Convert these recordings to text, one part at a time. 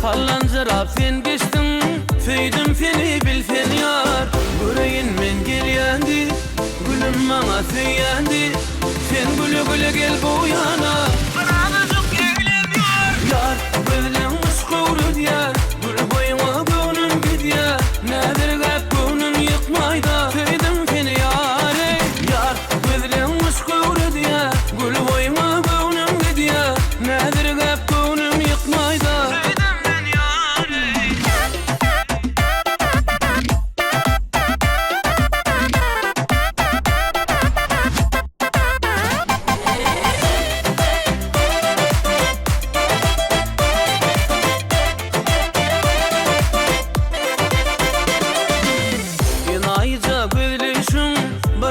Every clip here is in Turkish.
Fallancırap sen geçtin, feydüm feni bilfen yar. Yüreğin men gelyendi, gülüm bana söylendi. Sen gülü gülü gel bu yana, bırakıcık eğleniyor. Yar, gözlerin ışkıvrı diyar, gül boyuna gönlüm gidiyor. Nedir gap gönlüm yıkmayda, feydüm feni yar. Yar, gözlerin ışkıvrı diyar, gül boyuna gönlüm gidiyor. Nedir gap gönlüm yıkmayda.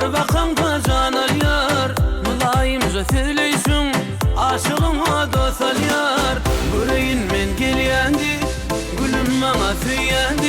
Bir bakamda canar yar, mülayimce söyleysin, aşığıma dostal yar. Yüreğin men gelyendi, gülüm bana söylendi.